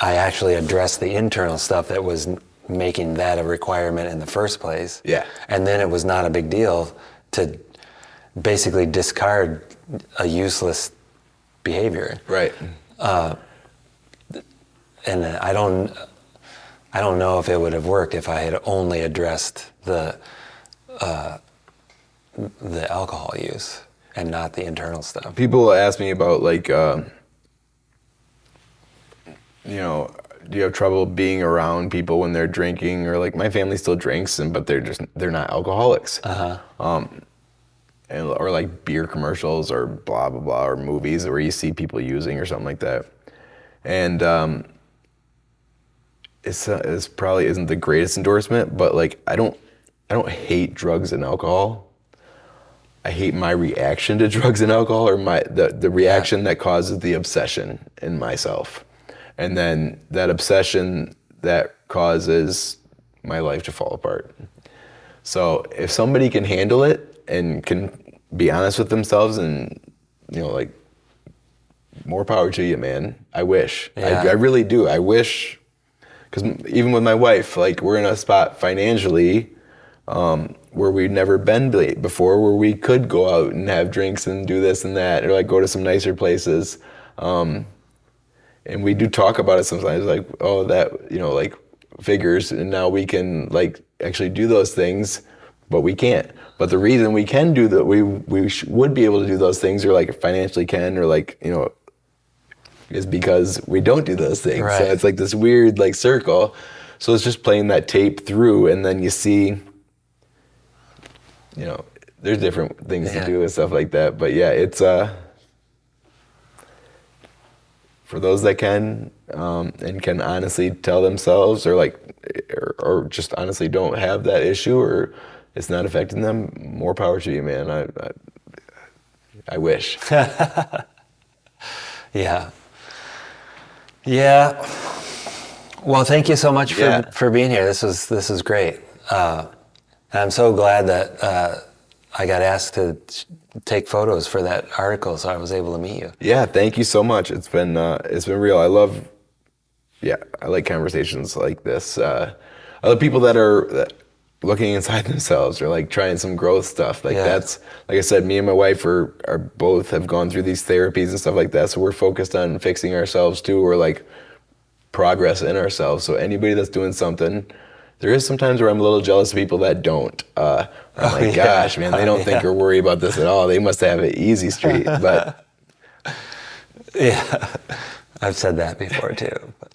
I actually addressed the internal stuff that was making that a requirement in the first place. Yeah. And then it was not a big deal to basically discard a useless behavior. Right. And I don't know if it would have worked if I had only addressed the alcohol use and not the internal stuff. People ask me about like, do you have trouble being around people when they're drinking? Or like my family still drinks, but they're not alcoholics. Or like beer commercials or blah blah blah, or movies where you see people using or something like that. And it's probably isn't the greatest endorsement, but like I don't hate drugs and alcohol. I hate my reaction to drugs and alcohol, or the reaction that causes the obsession in myself. And then that obsession that causes my life to fall apart. So if somebody can handle it and can be honest with themselves, and like, more power to you, man. I wish. I really do. I wish, because even with my wife, like we're in a spot financially where we'd never been before, where we could go out and have drinks and do this and that, or like go to some nicer places. And we do talk about it sometimes, like, oh, that, like figures, and now we can like actually do those things, but we can't. But the reason we can do that, we would be able to do those things, or like financially can, or like, is because we don't do those things. Right. So it's like this weird like circle. So it's just playing that tape through, and then you see, there's different things to do and stuff like that. But yeah, it's for those that can, and can honestly tell themselves, or like, or just honestly don't have that issue, or it's not affecting them, more power to you, man. I wish. Yeah. Well, thank you so much Yeah. for being here. This was great. And I'm so glad that I got asked to take photos for that article, so I was able to meet you. Yeah, thank you so much. It's been real. I like conversations like this. I love people that looking inside themselves or like trying some growth stuff. Like Yeah. that's, like I said, me and my wife are both have gone through these therapies and stuff like that. So we're focused on fixing ourselves too, or like progress in ourselves. So anybody that's doing something, there is sometimes where I'm a little jealous of people that don't. I'm like, yeah. gosh, man, they don't think or worry about this at all. They must have it easy street. But Yeah, I've said that before too. But.